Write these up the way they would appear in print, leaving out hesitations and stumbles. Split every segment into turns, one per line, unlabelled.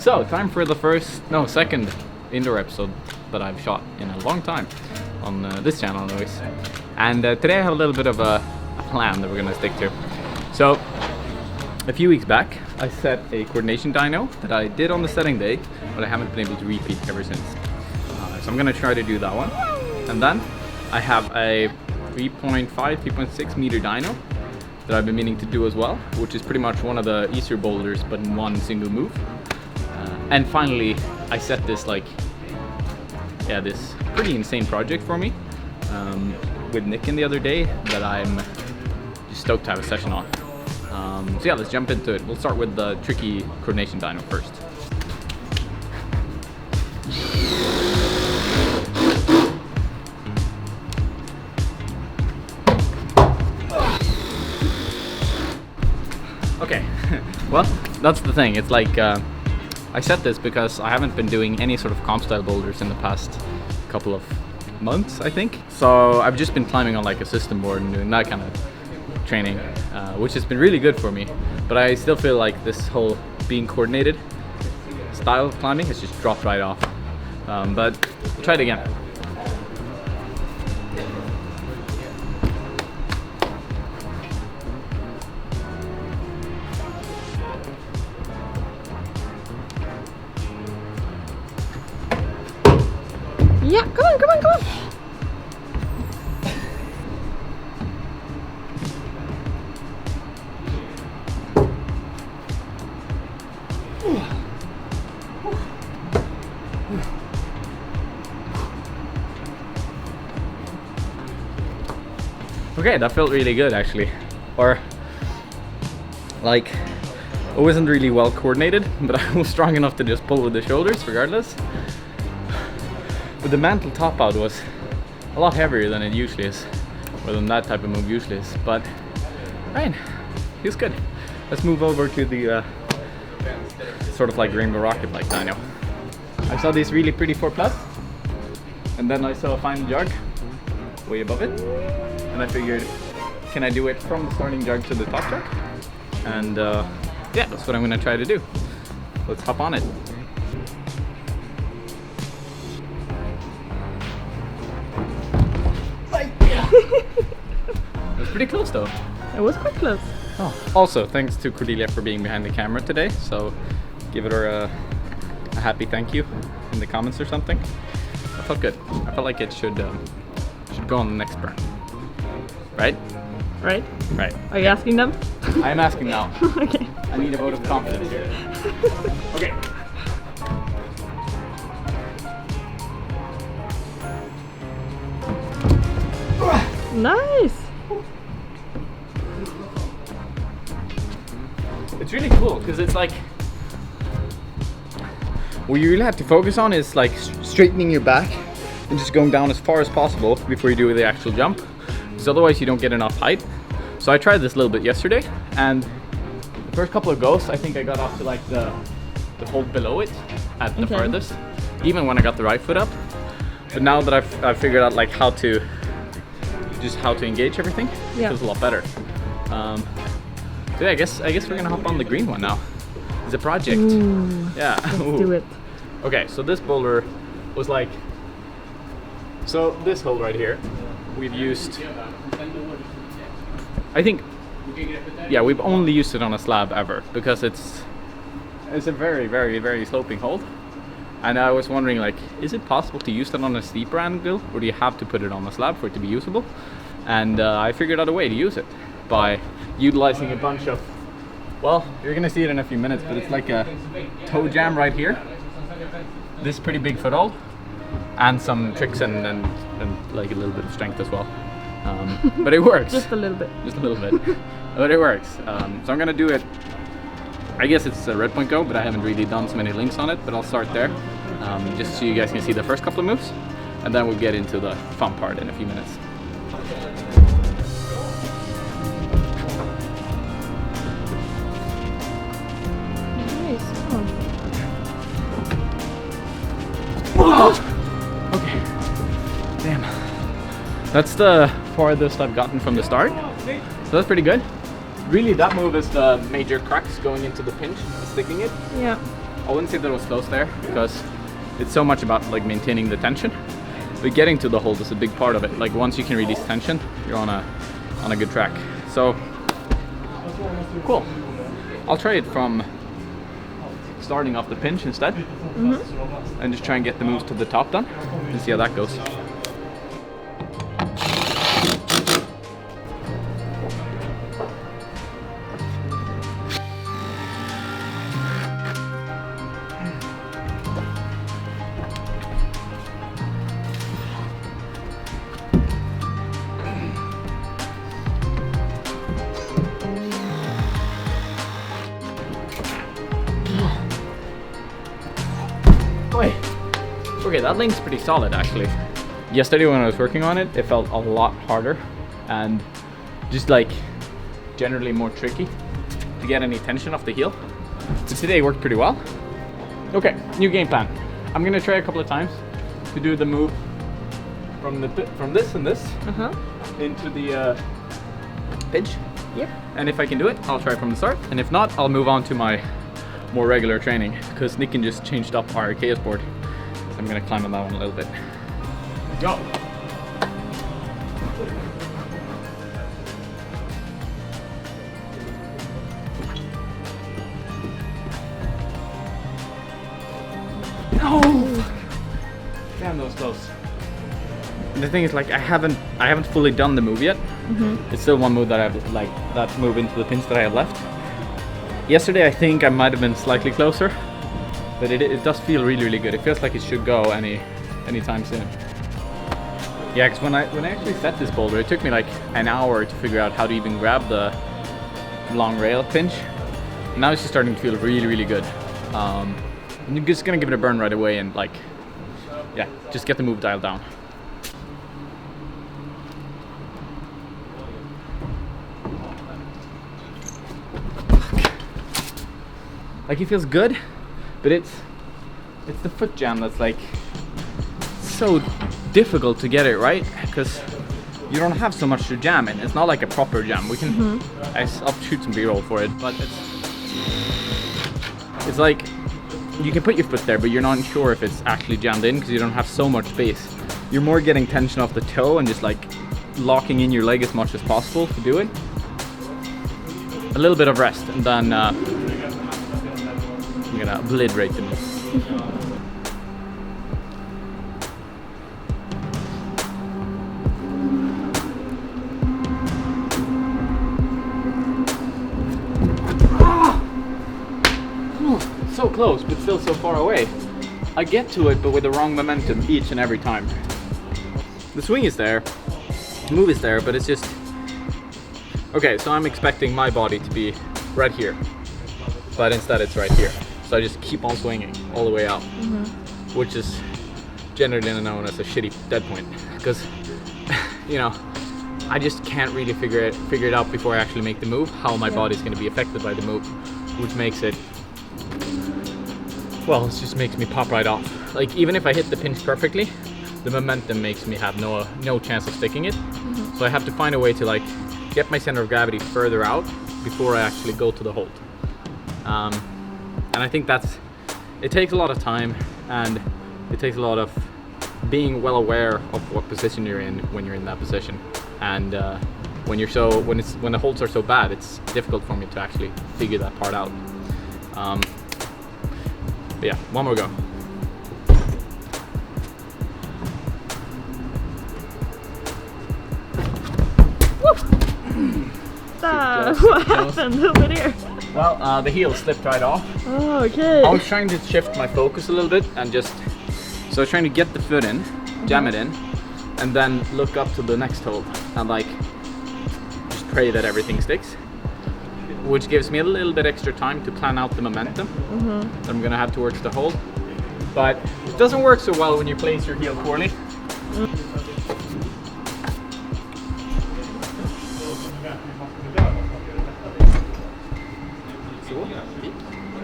So, time for the second indoor episode that I've shot in a long time on this channel anyways. And today I have a little bit of a plan that we're gonna stick to. So, a few weeks back I set a coordination dyno that I did on the setting day, but I haven't been able to repeat ever since. So I'm gonna try to do that one. And then I have a 3.6 meter dyno that I've been meaning to do as well, which is pretty much one of the easier boulders but in one single move. And finally I set this this pretty insane project for me with Nick in the other day that I'm just stoked to have a session on. So yeah, let's jump into it. We'll start with the tricky coordination dyno first. Okay, well, that's the thing. It's like I set this because I haven't been doing any sort of comp style boulders in the past couple of months, I think. So I've just been climbing on like a system board and doing that kind of training, which has been really good for me. But I still feel like this whole being coordinated style of climbing has just dropped right off. But we'll try it again.
Yeah, come on, come on, come on.
Okay, that felt really good actually. Or like, it wasn't really well coordinated, but I was strong enough to just pull with the shoulders regardless. But the mantle top out was a lot heavier than it usually is, or than that type of move usually is. But right, feels good. Let's move over to the sort of like Rainbow Rocket like dyno. I saw this really pretty 4+, and then I saw a final jug way above it, and I figured, can I do it from the starting jug to the top jug? And yeah, that's what I'm gonna try to do. Let's hop on it. It was pretty close though.
It was quite close.
Oh. Also, thanks to Cordelia for being behind the camera today. So give her a happy thank you in the comments or something. I felt good. I felt like it should go on the next burn. Right?
Right?
Right.
Are you asking them?
I am asking now.
Okay.
I need a vote of confidence here. Okay.
Nice.
It's really cool because it's like what you really have to focus on is like straightening your back and just going down as far as possible before you do the actual jump, because otherwise you don't get enough height. So I tried this a little bit yesterday, and the first couple of goes I think I got up to like the hold below it at the furthest, even when I got the right foot up. But now that I've figured out like how to engage everything, it feels a lot better. So yeah, I guess we're gonna hop on the green one now. It's a project.
Ooh,
yeah.
Let's do it.
Okay, so this boulder was like, so this hole right here, we've used, I think, yeah, we've only used it on a slab ever because it's a very, very, very sloping hole. And I was wondering, like, is it possible to use that on a steeper angle, or do you have to put it on the slab for it to be usable? And I figured out a way to use it by utilizing a bunch of, well, you're gonna see it in a few minutes, but it's like a toe jam right here, this pretty big foothold, and some tricks and like a little bit of strength as well. But it works.
Just a little bit.
Just a little bit, but it works. So I'm gonna do it. I guess it's a red point go, but I haven't really done so many links on it, but I'll start there, just so you guys can see the first couple of moves, and then we'll get into the fun part in a few minutes.
Nice.
Oh. Okay. Damn. That's the farthest I've gotten from the start, so that's pretty good. Really, that move is the major crux going into the pinch, sticking it.
Yeah.
I wouldn't say that it was close there because it's so much about like maintaining the tension. But getting to the hold is a big part of it. Like once you can release tension, you're on a good track. So cool. I'll try it from starting off the pinch instead, and just try and get the moves to the top done and see how that goes. Okay, that link's pretty solid actually. Yesterday when I was working on it, it felt a lot harder and just like generally more tricky to get any tension off the heel. But today it worked pretty well. Okay, new game plan. I'm gonna try a couple of times to do the move from this and this into the pinch.
Yep.
And if I can do it, I'll try from the start. And if not, I'll move on to my more regular training because Nicken just changed up our chaos board. So I'm gonna climb on that one a little bit. Go! No! Damn, that was close. And the thing is, like, I haven't fully done the move yet. It's still one move that I have, like, that move into the pinch that I have left. Yesterday, I think I might have been slightly closer, but it does feel really, really good. It feels like it should go anytime soon. Yeah, because when I actually set this boulder, it took me like an hour to figure out how to even grab the long rail pinch. Now it's just starting to feel really, really good. I'm just gonna give it a burn right away and like, yeah, just get the move dialed down. Like it feels good, but it's the foot jam that's like so difficult to get it right because you don't have so much to jam in. It's not like a proper jam. We can I'll shoot some B-roll for it, but it's like you can put your foot there, but you're not sure if it's actually jammed in because you don't have so much space. You're more getting tension off the toe and just like locking in your leg as much as possible to do it. A little bit of rest, and then I'm gonna obliterate the move. So close, but still so far away. I get to it, but with the wrong momentum each and every time. The swing is there, the move is there, but it's just... Okay, so I'm expecting my body to be right here, but instead it's right here. So I just keep on swinging all the way out, which is generally known as a shitty dead point, because, you know, I just can't really figure it out before I actually make the move, how my body's going to be affected by the move, which makes it... Well, it just makes me pop right off. Like, even if I hit the pinch perfectly, the momentum makes me have no chance of sticking it. So I have to find a way to like get my center of gravity further out before I actually go to the hold. And I think it takes a lot of time, and it takes a lot of being well aware of what position you're in when you're in that position. And when the holds are so bad, it's difficult for me to actually figure that part out. But yeah, one more go.
What happened over there?
Well, the heel slipped right off.
Oh, okay.
I was trying to shift my focus a little bit and so I was trying to get the foot in, jam it in, and then look up to the next hold and like just pray that everything sticks. Which gives me a little bit extra time to plan out the momentum that I'm gonna have towards the hold. But it doesn't work so well when you place your heel poorly.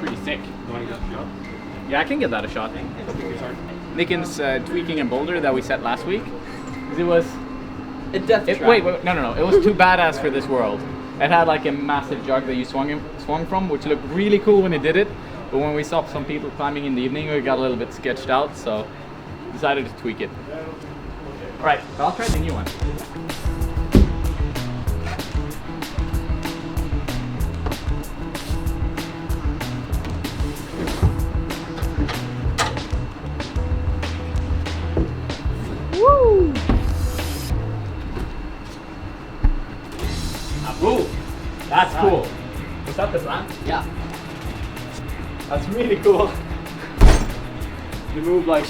Pretty sick. Yeah, I can give that a shot. Nicken's tweaking a boulder that we set last week. It was a death trap. Wait, no. It was too badass for this world. It had like a massive jug that you swung from, which looked really cool when it did it, but but when we saw some people climbing in the evening, we got a little bit sketched out, so decided to tweak it. Alright, I'll try the new one.
Woo!
Ooh, that's cool. Was that the plan?
Yeah.
That's really cool. You move like...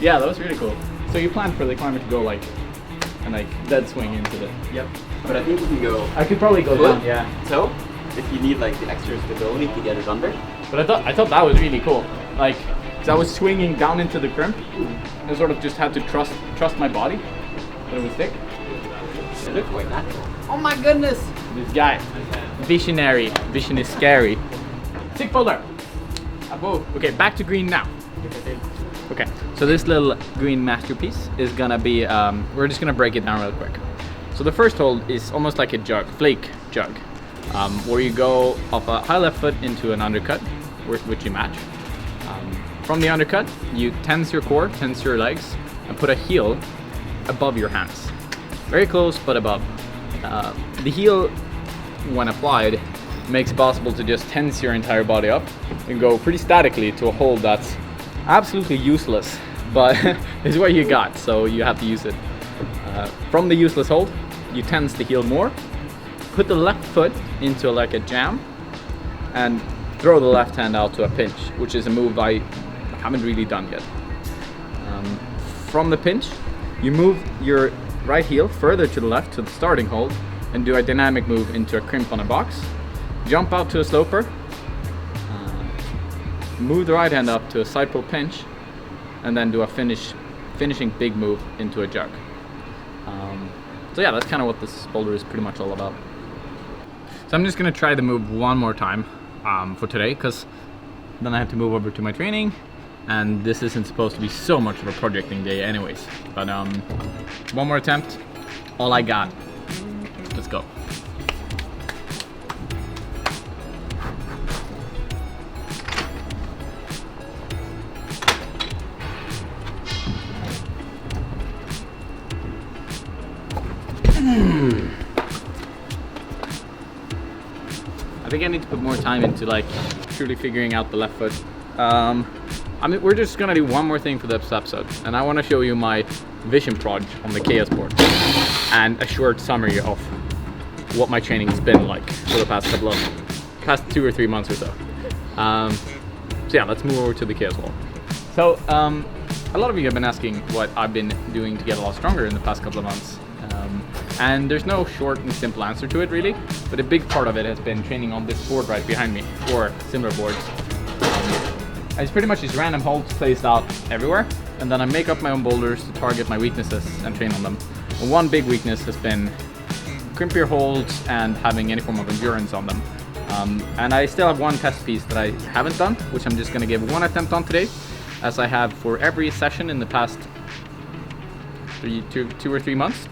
Yeah, that was really cool. So you planned for the climber to go like, and like dead swing into the...
Yep. But I think you can go
I could probably go
foot,
down, yeah.
toe, if you need like the extra stability to get it under.
But I thought that was really cool. Like, cause I was swinging down into the crimp, and sort of just had to trust my body that it would stick.
It looked quite natural. Oh my goodness!
This guy, visionary. Vision is scary. Sick boulder. Okay, back to green now. Okay, so this little green masterpiece is gonna be, we're just gonna break it down real quick. So the first hold is almost like a jug, flake jug, where you go off a high left foot into an undercut, which you match. From the undercut, you tense your core, tense your legs, and put a heel above your hands. Very close, but above. The heel, when applied, makes it possible to just tense your entire body up and go pretty statically to a hold that's absolutely useless, but it's what you got, so you have to use it. From the useless hold, you tense the heel more, put the left foot into like a jam, and throw the left hand out to a pinch, which is a move I haven't really done yet. From the pinch, you move your right heel further to the left to the starting hold and do a dynamic move into a crimp on a box, jump out to a sloper, move the right hand up to a side pull pinch, and then do a finishing big move into a jug. So yeah, that's kind of what this boulder is pretty much all about. So I'm just gonna try the move one more time for today, because then I have to move over to my training, and this isn't supposed to be so much of a projecting day anyways. But one more attempt, all I got. Let's go. I think I need to put more time into like truly figuring out the left foot. I mean, we're just gonna do one more thing for this episode, and I want to show you my vision proj on the chaos board and a short summary of what my training's been like for the past 2 or 3 months or so. So yeah, let's move over to the chaos wall. So a lot of you have been asking what I've been doing to get a lot stronger in the past couple of months. And there's no short and simple answer to it really, but a big part of it has been training on this board right behind me, or similar boards. It's pretty much these random holds placed out everywhere, and then I make up my own boulders to target my weaknesses and train on them. And one big weakness has been crimpier holds and having any form of endurance on them. And I still have one test piece that I haven't done, which I'm just going to give one attempt on today, as I have for every session in the past 2 or 3 months.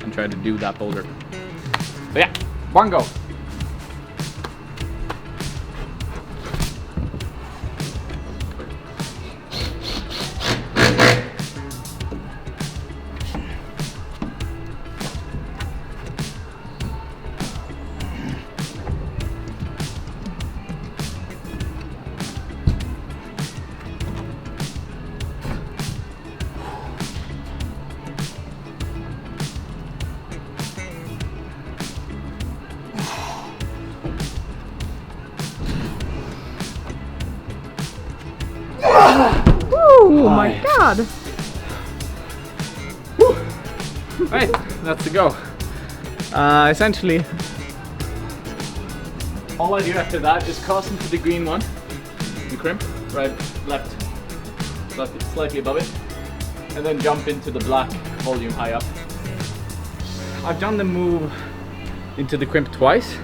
And try to do that boulder. But yeah, one go.
Oh my god!
Right, that's the go. Essentially, all I do after that is cross into the green one, and crimp, right, left, slightly above it, and then jump into the black volume high up. I've done the move into the crimp twice.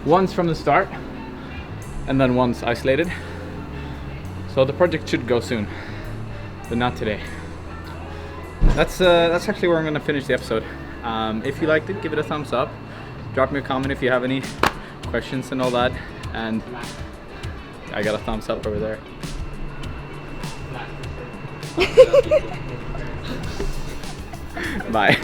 Once from the start, and then once isolated. So the project should go soon, but not today. That's actually where I'm gonna finish the episode. If you liked it, give it a thumbs up. Drop me a comment if you have any questions and all that, and I got a thumbs up over there. Bye.